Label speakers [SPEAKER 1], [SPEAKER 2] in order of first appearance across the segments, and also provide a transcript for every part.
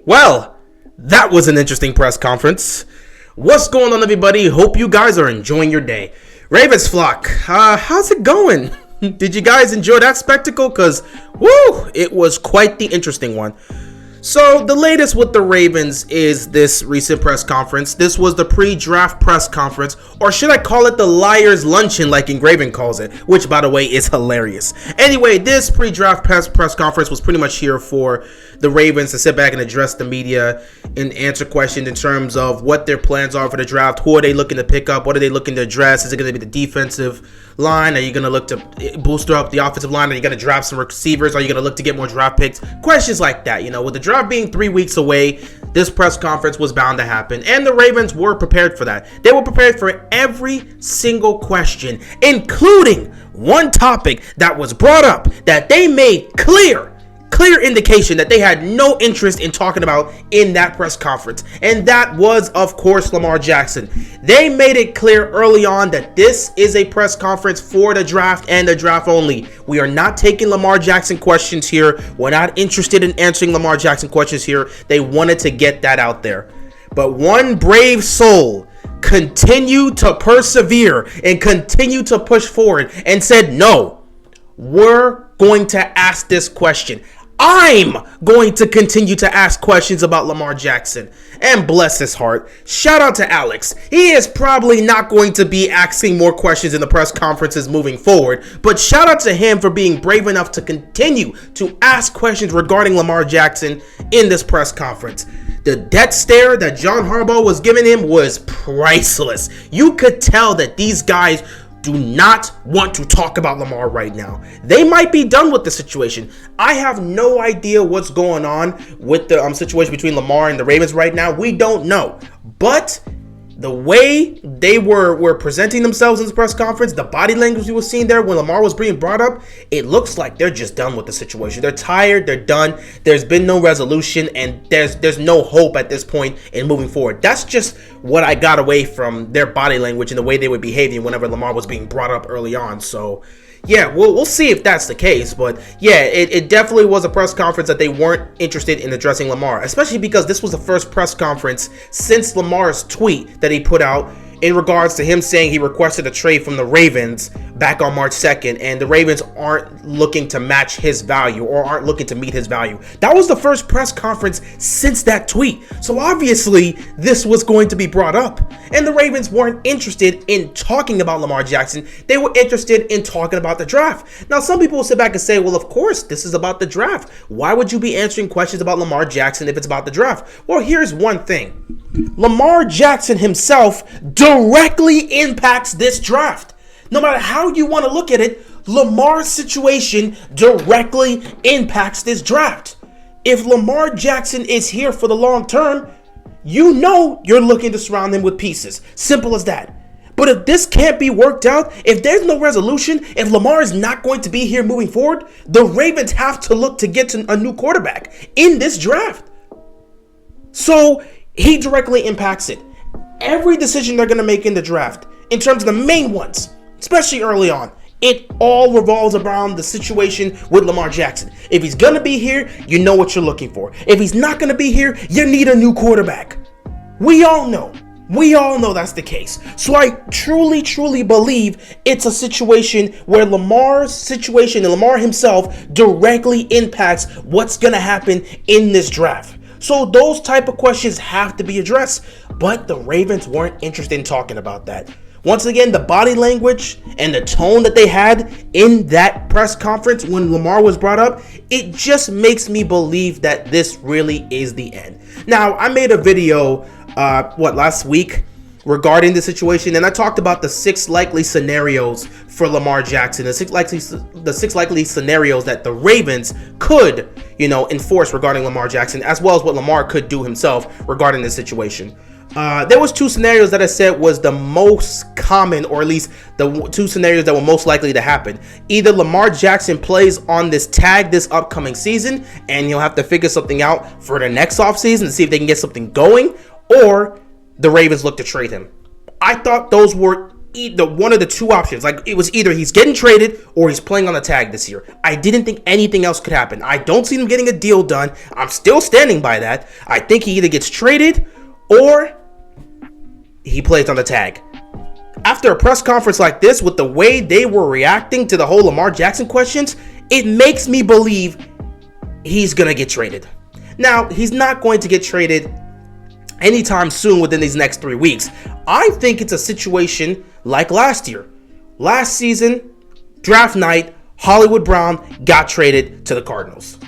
[SPEAKER 1] Well, that was an interesting press conference. What's going on, everybody? Hope you guys are enjoying your day. Ravens flock, how's it going? Did you guys enjoy that spectacle? Because, woo, it was quite the interesting one. So, the latest with the Ravens is this recent press conference. This was the pre-draft press conference, or should I call it the liar's luncheon like Engraving calls it, which, by the way, is hilarious. Anyway, this pre-draft press conference was pretty much here for the Ravens to sit back and address the media and answer questions in terms of what their plans are for the draft. Who are they looking to pick up? What are they looking to address? Is it going to be the defensive line? Are you going to look to booster up the offensive line? Are you going to draft some receivers? Are you going to look to get more draft picks? Questions like that. You know, with the draft being 3 weeks away, this press conference was bound to happen, and the Ravens were prepared for that. They were prepared for every single question, including one topic that was brought up that they made clear indication that they had no interest in talking about in that press conference. And that was, of course, Lamar Jackson. They made it clear early on that this is a press conference for the draft and the draft only. We are not taking Lamar Jackson questions here. We're not interested in answering Lamar Jackson questions here. They wanted to get that out there. But one brave soul continued to persevere and continued to push forward and said, no, we're going to ask this question. I'm going to continue to ask questions about Lamar Jackson. And bless his heart, shout out to Alex. He is probably not going to be asking more questions in the press conferences moving forward, but shout out to him for being brave enough to continue to ask questions regarding Lamar Jackson in this press conference. The death stare that John Harbaugh was giving him was priceless. You could tell that these guys do not want to talk about Lamar right now. They might be done with the situation. I have no idea what's going on with the situation between Lamar and the Ravens right now. We don't know. But the way they were presenting themselves in this press conference, the body language you were seeing there when Lamar was being brought up, it looks like they're just done with the situation. They're tired. They're done. There's been no resolution, and there's no hope at this point in moving forward. That's just what I got away from their body language and the way they were behaving whenever Lamar was being brought up early on. So, yeah, we'll see if that's the case. But, yeah, it definitely was a press conference that they weren't interested in addressing Lamar, especially because this was the first press conference since Lamar's tweet that he put out in regards to him saying he requested a trade from the Ravens back on March 2nd, and the Ravens aren't looking to match his value or aren't looking to meet his value. That was the first press conference since that tweet. So obviously this was going to be brought up, and the Ravens weren't interested in talking about Lamar Jackson. They were interested in talking about the draft. Now, some people will sit back and say, well, of course, this is about the draft. Why would you be answering questions about Lamar Jackson if it's about the draft? Well, here's one thing. Lamar Jackson himself directly impacts this draft. No matter how you want to look at it, Lamar's situation directly impacts this draft. If Lamar Jackson is here for the long term, you know you're looking to surround him with pieces. Simple as that. But if this can't be worked out, if there's no resolution, if Lamar is not going to be here moving forward, the Ravens have to look to get to a new quarterback in this draft. So he directly impacts it. Every decision they're going to make in the draft, in terms of the main ones, especially early on, it all revolves around the situation with Lamar Jackson. If he's going to be here, you know what you're looking for. If he's not going to be here, you need a new quarterback. We all know that's the case. So I truly believe it's a situation where Lamar's situation and Lamar himself directly impacts what's going to happen in this draft. So those type of questions have to be addressed, but the Ravens weren't interested in talking about that. Once again, the body language and the tone that they had in that press conference when Lamar was brought up, it just makes me believe that this really is the end. Now, I made a video, last week regarding the situation, and I talked about the 6 likely scenarios for Lamar Jackson, the six likely scenarios that the Ravens could, enforce regarding Lamar Jackson, as well as what Lamar could do himself regarding this situation. There was 2 scenarios that I said was the most common, or at least the 2 scenarios that were most likely to happen. Either Lamar Jackson plays on this tag this upcoming season, and he'll have to figure something out for the next offseason to see if they can get something going, or the Ravens look to trade him. I thought those were one of the two options. Like, it was either he's getting traded or he's playing on the tag this year. I didn't think anything else could happen. I don't see him getting a deal done. I'm still standing by that. I think he either gets traded or he plays on the tag. After a press conference like this, with the way they were reacting to the whole Lamar Jackson questions, it makes me believe he's going to get traded. Now, he's not going to get traded anytime soon within these next 3 weeks. I think it's a situation like last year. Last season, draft night, Hollywood Brown got traded to the Cardinals.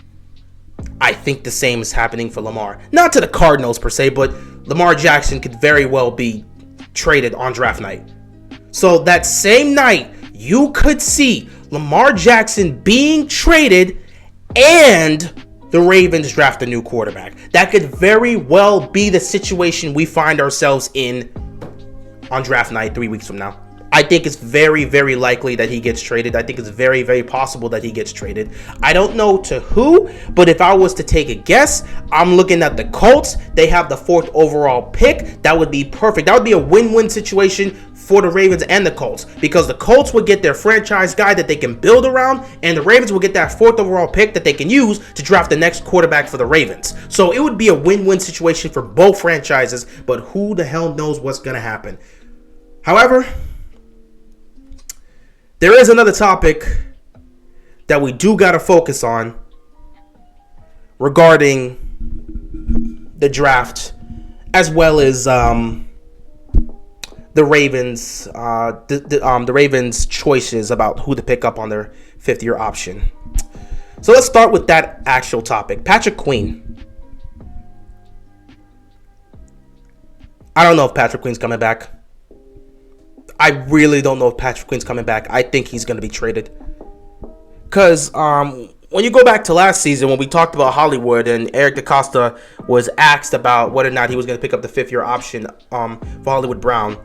[SPEAKER 1] I think the same is happening for Lamar. Not to the Cardinals per se, but Lamar Jackson could very well be traded on draft night. So that same night, you could see Lamar Jackson being traded and the Ravens draft a new quarterback. That could very well be the situation we find ourselves in on draft night 3 weeks from now. I think it's very, very likely that he gets traded. I think it's very, very possible that he gets traded. I don't know to who, but if I was to take a guess, I'm looking at the Colts. They have the 4th overall pick. That would be perfect. That would be a win-win situation for the Ravens and the Colts, because the Colts would get their franchise guy that they can build around, and the Ravens will get that 4th overall pick that they can use to draft the next quarterback for the Ravens. So it would be a win-win situation for both franchises, but who the hell knows what's going to happen. However, there is another topic that we do got to focus on regarding the draft, as well as the Ravens, the Ravens' choices about who to pick up on their 5th-year option. So let's start with that actual topic. Patrick Queen. I don't know if Patrick Queen's coming back. I really don't know if Patrick Queen's coming back. I think he's going to be traded. Because when you go back to last season, when we talked about Hollywood and Eric DeCosta was asked about whether or not he was going to pick up the 5th-year option for Hollywood Brown,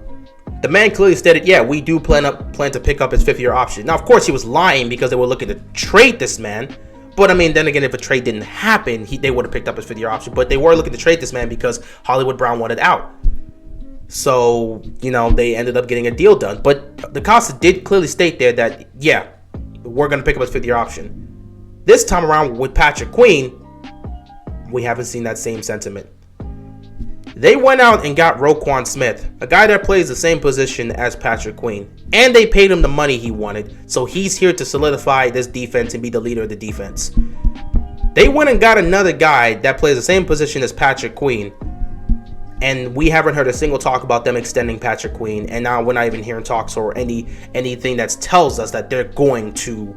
[SPEAKER 1] the man clearly stated, yeah, we do plan to pick up his 5th-year option. Now, of course, he was lying because they were looking to trade this man. But, I mean, then again, if a trade didn't happen, they would have picked up his 5th-year option. But they were looking to trade this man because Hollywood Brown wanted out. So, they ended up getting a deal done. But DeCosta did clearly state there that, yeah, we're going to pick up his 5th-year option. This time around with Patrick Queen, we haven't seen that same sentiment. They went out and got Roquan Smith, a guy that plays the same position as Patrick Queen. And they paid him the money he wanted. So he's here to solidify this defense and be the leader of the defense. They went and got another guy that plays the same position as Patrick Queen. And we haven't heard a single talk about them extending Patrick Queen. And now we're not even hearing talks or anything that tells us that they're going to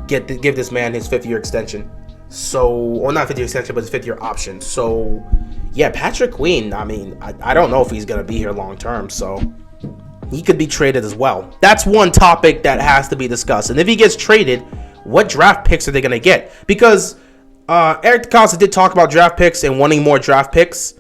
[SPEAKER 1] give this man his 5th-year extension. So, or not 5th-year extension, but his 5th-year option. So, yeah, Patrick Queen, I mean, I don't know if he's going to be here long term. So, he could be traded as well. That's one topic that has to be discussed. And if he gets traded, what draft picks are they going to get? Because Eric DeCosta did talk about draft picks and wanting more draft picks.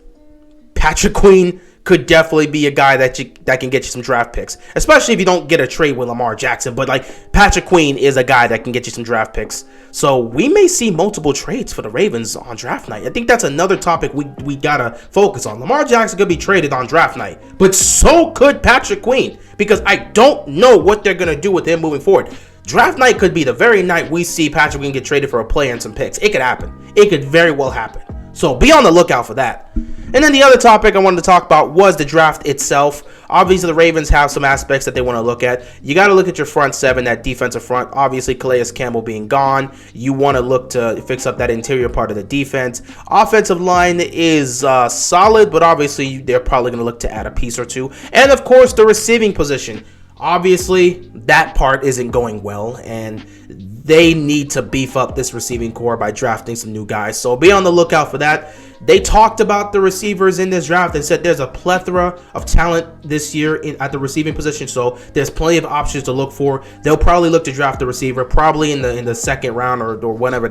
[SPEAKER 1] Patrick Queen could definitely be a guy that can get you some draft picks, especially if you don't get a trade with Lamar Jackson. But like, Patrick Queen is a guy that can get you some draft picks. So we may see multiple trades for the Ravens on draft night. I think that's another topic we gotta focus on. Lamar Jackson could be traded on draft night, but so could Patrick Queen, because I don't know what they're gonna do with him moving forward. Draft night could be the very night we see Patrick Queen get traded for a player and some picks. It could happen. It could very well happen. So be on the lookout for that. And then the other topic I wanted to talk about was the draft itself. Obviously, the Ravens have some aspects that they want to look at. You got to look at your front seven, that defensive front. Obviously, Calais Campbell being gone. You want to look to fix up that interior part of the defense. Offensive line is solid, but obviously, they're probably going to look to add a piece or two. And, of course, the receiving position. Obviously, that part isn't going well, and they need to beef up this receiving core by drafting some new guys. So be on the lookout for that. They talked about the receivers in this draft and said there's a plethora of talent this year at the receiving position, so there's plenty of options to look for. They'll probably look to draft the receiver probably in the second round or whenever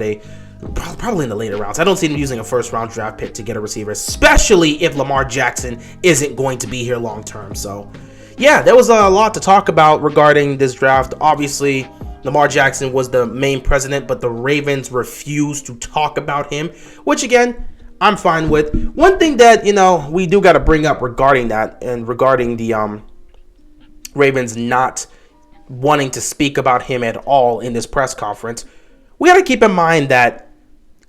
[SPEAKER 1] probably in the later rounds. I don't see them using a first-round draft pick to get a receiver, especially if Lamar Jackson isn't going to be here long term. So, yeah, there was a lot to talk about regarding this draft. Obviously, Lamar Jackson was the main president, but the Ravens refused to talk about him, which, again, I'm fine with. One thing that, we do got to bring up regarding that and regarding the Ravens not wanting to speak about him at all in this press conference, we got to keep in mind that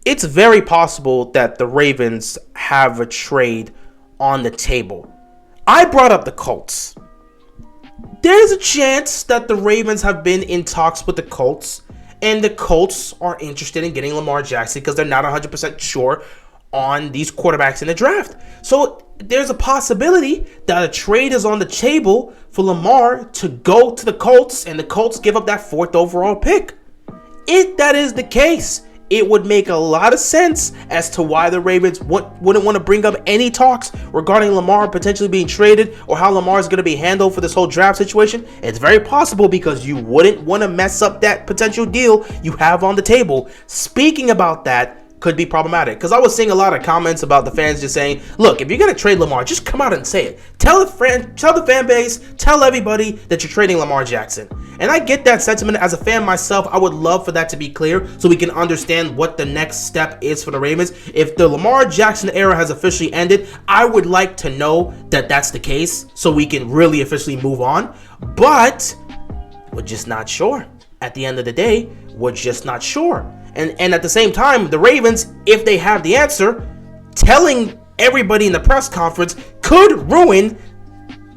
[SPEAKER 1] it's very possible that the Ravens have a trade on the table. I brought up the Colts. There's a chance that the Ravens have been in talks with the Colts, and the Colts are interested in getting Lamar Jackson because they're not 100% sure on these quarterbacks in the draft. So there's a possibility that a trade is on the table for Lamar to go to the Colts, and the Colts give up that 4th overall pick. If that is the case, it would make a lot of sense as to why the Ravens wouldn't want to bring up any talks regarding Lamar potentially being traded or how Lamar is going to be handled for this whole draft situation. It's very possible because you wouldn't want to mess up that potential deal you have on the table. Speaking about that, could be problematic because I was seeing a lot of comments about the fans just saying, look, if you're going to trade Lamar, just come out and say it. Tell the fan base, tell everybody that you're trading Lamar Jackson. And I get that sentiment. As a fan myself, I would love for that to be clear so we can understand what the next step is for the Ravens. If the Lamar Jackson era has officially ended, I would like to know that that's the case so we can really officially move on. But we're just not sure. At the end of the day, we're just not sure. And at the same time, the Ravens, if they have the answer, telling everybody in the press conference could ruin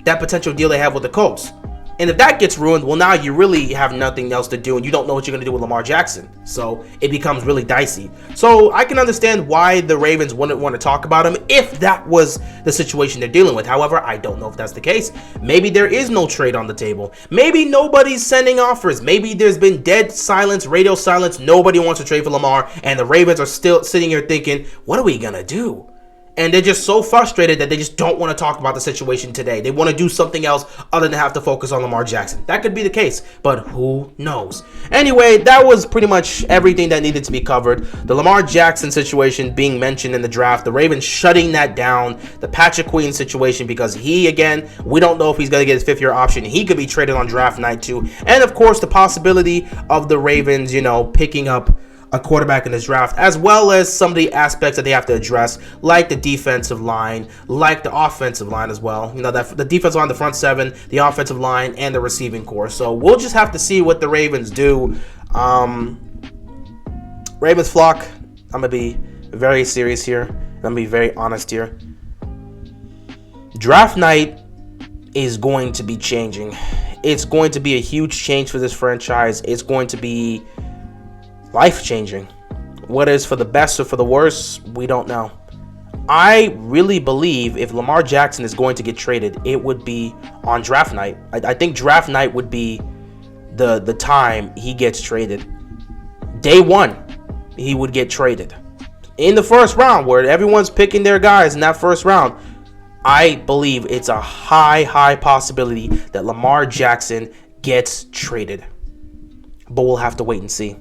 [SPEAKER 1] that potential deal they have with the Colts. And if that gets ruined, well, now you really have nothing else to do, and you don't know what you're going to do with Lamar Jackson. So it becomes really dicey. So I can understand why the Ravens wouldn't want to talk about him if that was the situation they're dealing with. However, I don't know if that's the case. Maybe there is no trade on the table. Maybe nobody's sending offers. Maybe there's been dead silence, radio silence. Nobody wants to trade for Lamar, and the Ravens are still sitting here thinking, what are we going to do? And they're just so frustrated that they just don't want to talk about the situation today. They want to do something else other than have to focus on Lamar Jackson. That could be the case, but who knows? Anyway, that was pretty much everything that needed to be covered. The Lamar Jackson situation being mentioned in the draft, the Ravens shutting that down, the Patrick Queen situation because he, again, we don't know if he's going to get his 5th-year option. He could be traded on draft night too. And, of course, the possibility of the Ravens, picking up a quarterback in this draft, as well as some of the aspects that they have to address, like the defensive line, like the offensive line as well. That the defensive line, the front 7, the offensive line, and the receiving core. So we'll just have to see what the Ravens do. Ravens flock, I'm going to be very serious here. I'm going to be very honest here. Draft night is going to be changing. It's going to be a huge change for this franchise. It's going to be life-changing. Whether it's for the best or for the worse, we don't know. I really believe if Lamar Jackson is going to get traded, it would be on draft night. I think draft night would be the time he gets traded. Day 1, he would get traded. In the first round, where everyone's picking their guys in that first round, I believe it's a high possibility that Lamar Jackson gets traded. But we'll have to wait and see.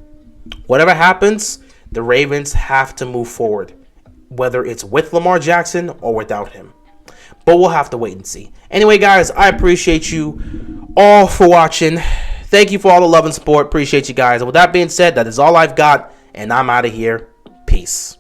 [SPEAKER 1] Whatever happens, the Ravens have to move forward, whether it's with Lamar Jackson or without him. But we'll have to wait and see. Anyway, guys, I appreciate you all for watching. Thank you for all the love and support. Appreciate you guys. And with that being said, that is all I've got, and I'm out of here. Peace.